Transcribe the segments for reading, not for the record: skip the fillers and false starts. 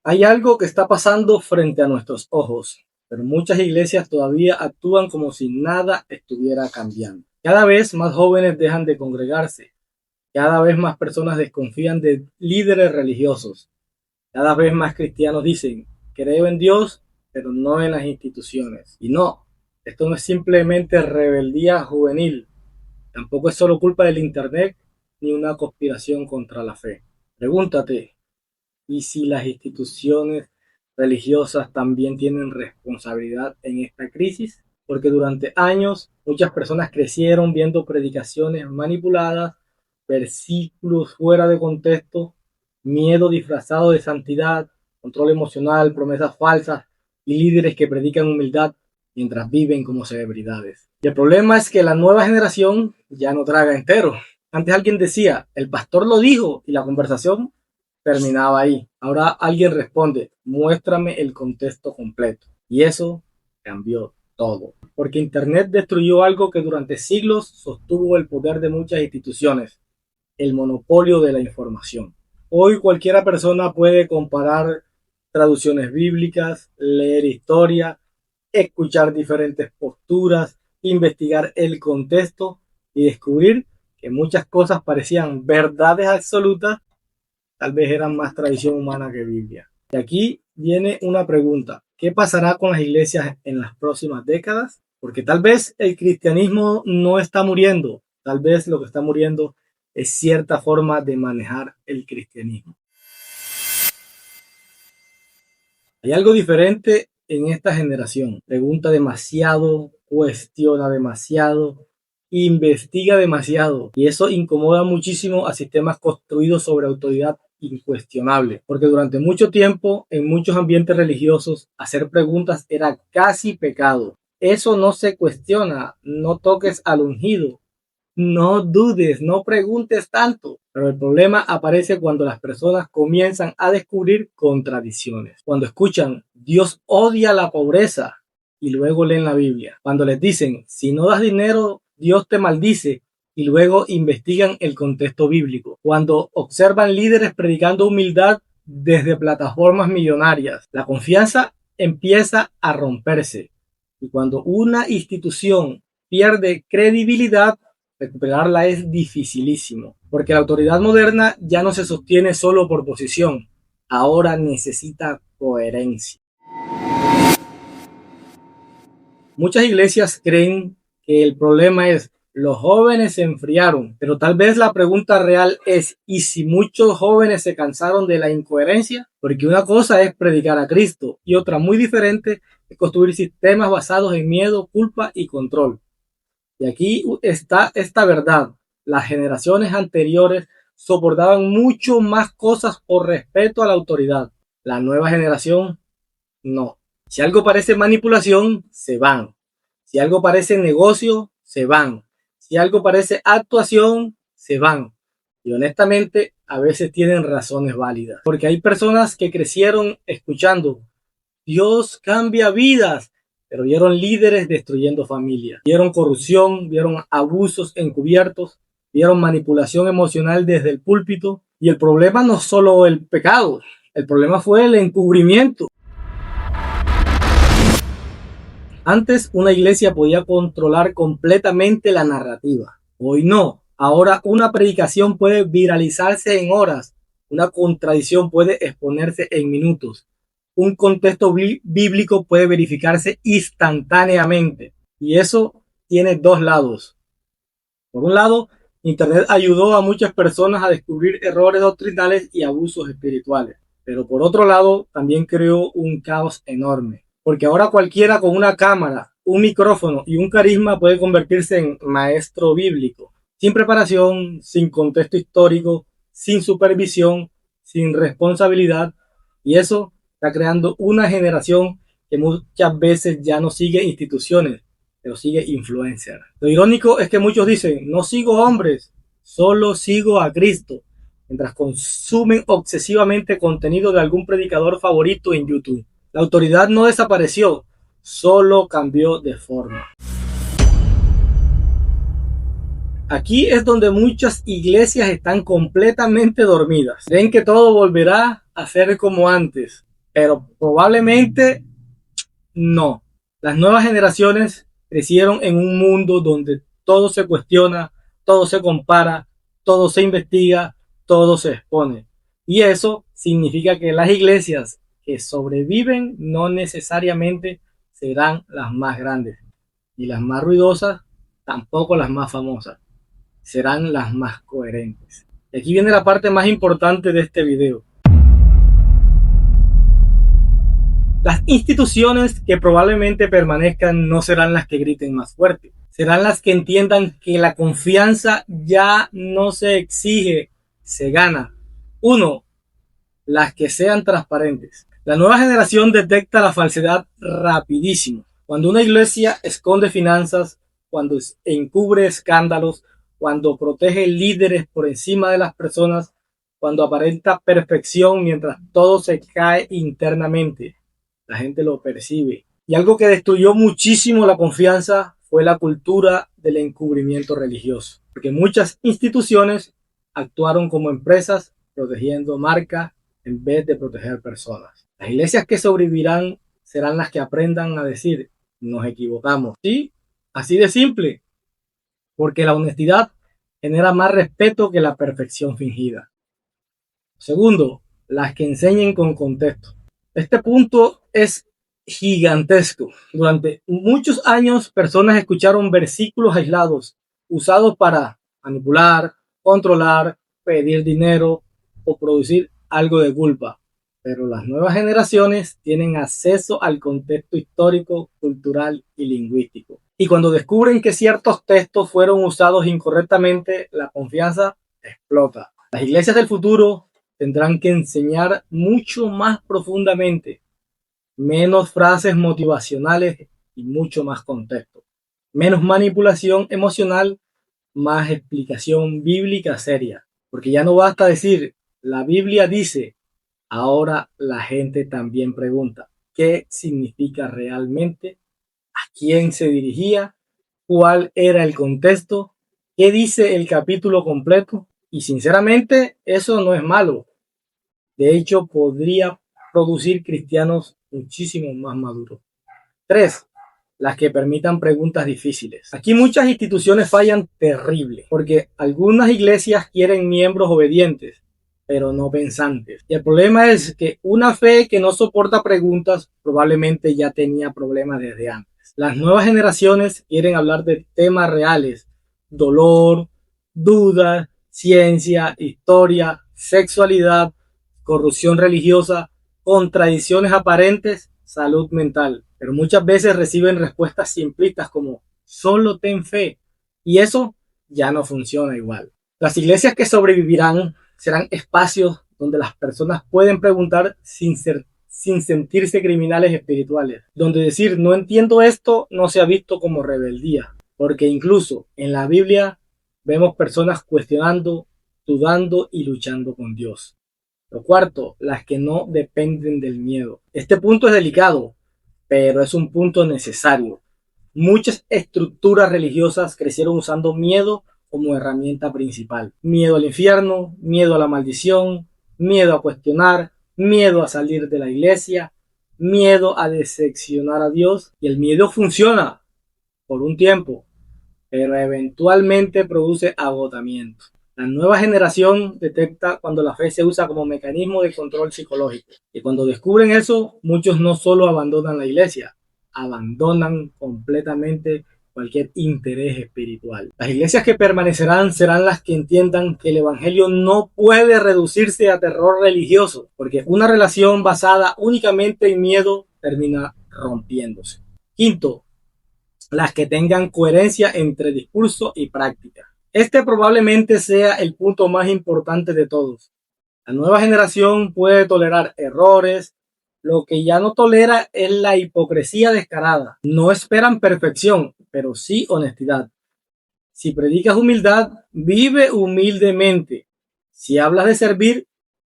Hay algo que está pasando frente a nuestros ojos, pero muchas iglesias todavía actúan como si nada estuviera cambiando. Cada vez más jóvenes dejan de congregarse, cada vez más personas desconfían de líderes religiosos, cada vez más cristianos dicen, creo en Dios, pero no en las instituciones. Y no, esto no es simplemente rebeldía juvenil, tampoco es solo culpa del Internet ni una conspiración contra la fe. Pregúntate, ¿y si las instituciones religiosas también tienen responsabilidad en esta crisis? Porque durante años muchas personas crecieron viendo predicaciones manipuladas, versículos fuera de contexto, miedo disfrazado de santidad, control emocional, promesas falsas y líderes que predican humildad mientras viven como celebridades. Y el problema es que la nueva generación ya no traga entero. Antes alguien decía, el pastor lo dijo, y la conversación terminaba ahí. Ahora alguien responde, muéstrame el contexto completo. Y eso cambió todo. Porque Internet destruyó algo que durante siglos sostuvo el poder de muchas instituciones, el monopolio de la información. Hoy cualquiera persona puede comparar traducciones bíblicas, leer historia, escuchar diferentes posturas, investigar el contexto y descubrir que muchas cosas parecían verdades absolutas, tal vez eran más tradición humana que Biblia. Y aquí viene una pregunta. ¿Qué pasará con las iglesias en las próximas décadas? Porque tal vez el cristianismo no está muriendo. Tal vez lo que está muriendo es cierta forma de manejar el cristianismo. Hay algo diferente en esta generación. Pregunta demasiado, cuestiona demasiado, investiga demasiado. Y eso incomoda muchísimo a sistemas construidos sobre autoridad incuestionable. Porque durante mucho tiempo, en muchos ambientes religiosos, hacer preguntas era casi pecado. Eso no se cuestiona. No toques al ungido. No dudes, no preguntes tanto. Pero el problema aparece cuando las personas comienzan a descubrir contradicciones. Cuando escuchan, Dios odia la pobreza y luego leen la Biblia. Cuando les dicen, si no das dinero, Dios te maldice y luego investigan el contexto bíblico. Cuando observan líderes predicando humildad desde plataformas millonarias, la confianza empieza a romperse. Y cuando una institución pierde credibilidad, recuperarla es dificilísimo, porque la autoridad moderna ya no se sostiene solo por posición, ahora necesita coherencia. Muchas iglesias creen que el problema es los jóvenes se enfriaron, pero tal vez la pregunta real es ¿y si muchos jóvenes se cansaron de la incoherencia? Porque una cosa es predicar a Cristo y otra muy diferente es construir sistemas basados en miedo, culpa y control. Y aquí está esta verdad. Las generaciones anteriores soportaban mucho más cosas por respeto a la autoridad. La nueva generación no. Si algo parece manipulación, se van. Si algo parece negocio, se van. Si algo parece actuación, se van. Y honestamente, a veces tienen razones válidas. Porque hay personas que crecieron escuchando, Dios cambia vidas, pero vieron líderes destruyendo familias, vieron corrupción, vieron abusos encubiertos, vieron manipulación emocional desde el púlpito. Y el problema no es solo el pecado, el problema fue el encubrimiento. Antes una iglesia podía controlar completamente la narrativa. Hoy no. Ahora una predicación puede viralizarse en horas. Una contradicción puede exponerse en minutos. Un contexto bíblico puede verificarse instantáneamente. Y eso tiene dos lados. Por un lado, Internet ayudó a muchas personas a descubrir errores doctrinales y abusos espirituales. Pero por otro lado, también creó un caos enorme. Porque ahora cualquiera con una cámara, un micrófono y un carisma puede convertirse en maestro bíblico. Sin preparación, sin contexto histórico, sin supervisión, sin responsabilidad. Y eso está creando una generación que muchas veces ya no sigue instituciones, pero sigue influencers. Lo irónico es que muchos dicen, no sigo hombres, solo sigo a Cristo, mientras consumen obsesivamente contenido de algún predicador favorito en YouTube. La autoridad no desapareció, solo cambió de forma. Aquí es donde muchas iglesias están completamente dormidas. Creen que todo volverá a ser como antes. pero probablemente no. Las nuevas generaciones crecieron en un mundo donde todo se cuestiona, todo se compara, todo se investiga, todo se expone. Y eso significa que las iglesias que sobreviven no necesariamente serán las más grandes, y las más ruidosas tampoco las más famosas, serán las más coherentes. Y aquí viene la parte más importante de este video. Las instituciones que probablemente permanezcan no serán las que griten más fuerte, serán las que entiendan que la confianza ya no se exige, se gana. 1. Las que sean transparentes. La nueva generación detecta la falsedad rapidísimo. Cuando una iglesia esconde finanzas, cuando encubre escándalos, cuando protege líderes por encima de las personas, cuando aparenta perfección mientras todo se cae internamente, la gente lo percibe. Y algo que destruyó muchísimo la confianza fue la cultura del encubrimiento religioso, porque muchas instituciones actuaron como empresas protegiendo marcas en vez de proteger personas. Las iglesias que sobrevivirán serán las que aprendan a decir, nos equivocamos. Sí, así de simple, porque la honestidad genera más respeto que la perfección fingida. Segundo, las que enseñen con contexto. Este punto es gigantesco. Durante muchos años, personas escucharon versículos aislados usados para manipular, controlar, pedir dinero o producir algo de culpa. Pero las nuevas generaciones tienen acceso al contexto histórico, cultural y lingüístico. Y cuando descubren que ciertos textos fueron usados incorrectamente, la confianza explota. Las iglesias del futuro tendrán que enseñar mucho más profundamente, menos frases motivacionales y mucho más contexto, menos manipulación emocional, más explicación bíblica seria, porque ya no basta decir, la Biblia dice, ahora la gente también pregunta, ¿qué significa realmente? ¿A quién se dirigía? ¿Cuál era el contexto? ¿Qué dice el capítulo completo? Y sinceramente, eso no es malo. De hecho, podría producir cristianos muchísimo más maduros. 3. Las que permitan preguntas difíciles. Aquí muchas instituciones fallan terrible, porque algunas iglesias quieren miembros obedientes, pero no pensantes. Y el problema es que una fe que no soporta preguntas probablemente ya tenía problemas desde antes. Las nuevas generaciones quieren hablar de temas reales, dolor, dudas, ciencia, historia, sexualidad, corrupción religiosa, contradicciones aparentes, salud mental. Pero muchas veces reciben respuestas simplistas como solo ten fe. Y eso ya no funciona igual. Las iglesias que sobrevivirán serán espacios donde las personas pueden preguntar sin sentirse criminales espirituales. Donde decir no entiendo esto no se ha visto como rebeldía. Porque incluso en la Biblia vemos personas cuestionando, dudando y luchando con Dios. Lo cuarto, las que no dependen del miedo. Este punto es delicado, pero es un punto necesario. Muchas estructuras religiosas crecieron usando miedo como herramienta principal. Miedo al infierno, miedo a la maldición, miedo a cuestionar, miedo a salir de la iglesia, miedo a decepcionar a Dios. Y el miedo funciona por un tiempo, pero eventualmente produce agotamiento. La nueva generación detecta cuando la fe se usa como mecanismo de control psicológico. Y cuando descubren eso, muchos no solo abandonan la iglesia, abandonan completamente cualquier interés espiritual. Las iglesias que permanecerán serán las que entiendan que el evangelio no puede reducirse a terror religioso, porque una relación basada únicamente en miedo termina rompiéndose. Quinto, las que tengan coherencia entre discurso y práctica. Este probablemente sea el punto más importante de todos. La nueva generación puede tolerar errores, lo que ya no tolera es la hipocresía descarada. No esperan perfección, pero sí honestidad. Si predicas humildad, vive humildemente. Si hablas de servir,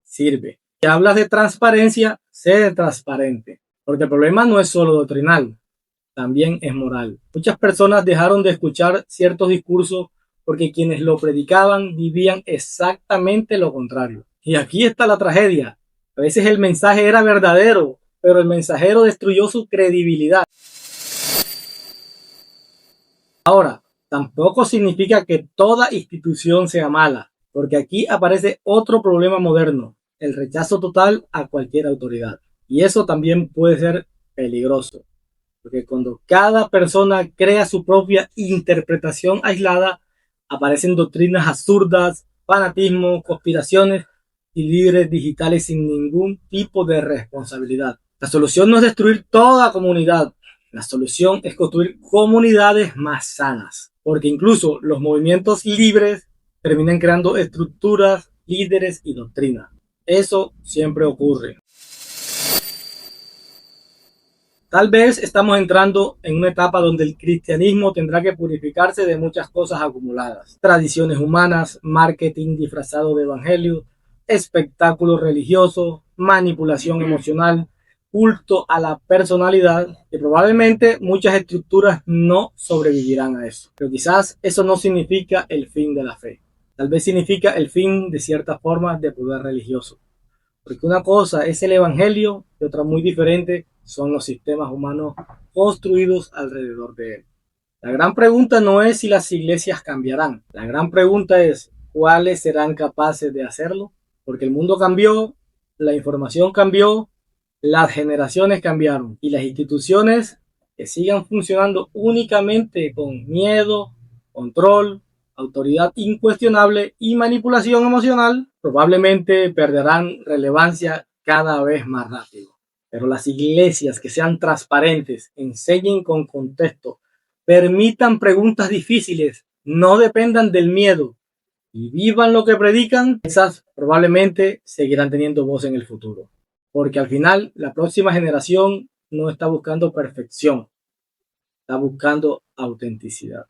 sirve. Si hablas de transparencia, sé transparente. Porque el problema no es solo doctrinal, también es moral. Muchas personas dejaron de escuchar ciertos discursos porque quienes lo predicaban vivían exactamente lo contrario. Y aquí está la tragedia. A veces el mensaje era verdadero, pero el mensajero destruyó su credibilidad. Ahora, tampoco significa que toda institución sea mala, porque aquí aparece otro problema moderno, el rechazo total a cualquier autoridad. Y eso también puede ser peligroso, porque cuando cada persona crea su propia interpretación aislada, aparecen doctrinas absurdas, fanatismo, conspiraciones y líderes digitales sin ningún tipo de responsabilidad. La solución no es destruir toda comunidad, la solución es construir comunidades más sanas, porque incluso los movimientos libres terminan creando estructuras, líderes y doctrinas. Eso siempre ocurre. Tal vez estamos entrando en una etapa donde el cristianismo tendrá que purificarse de muchas cosas acumuladas. Tradiciones humanas, marketing disfrazado de evangelio, espectáculos religiosos, manipulación emocional, culto a la personalidad, y probablemente muchas estructuras no sobrevivirán a eso. Pero quizás eso no significa el fin de la fe. Tal vez significa el fin de ciertas formas de poder religioso. Porque una cosa es el evangelio y otra muy diferente son los sistemas humanos construidos alrededor de él. La gran pregunta no es si las iglesias cambiarán. La gran pregunta es cuáles serán capaces de hacerlo. Porque el mundo cambió, la información cambió, las generaciones cambiaron y las instituciones que sigan funcionando únicamente con miedo, control, autoridad incuestionable y manipulación emocional probablemente perderán relevancia cada vez más rápido. Pero las iglesias que sean transparentes, enseñen con contexto, permitan preguntas difíciles, no dependan del miedo y vivan lo que predican, esas probablemente seguirán teniendo voz en el futuro. Porque al final la próxima generación no está buscando perfección, está buscando autenticidad.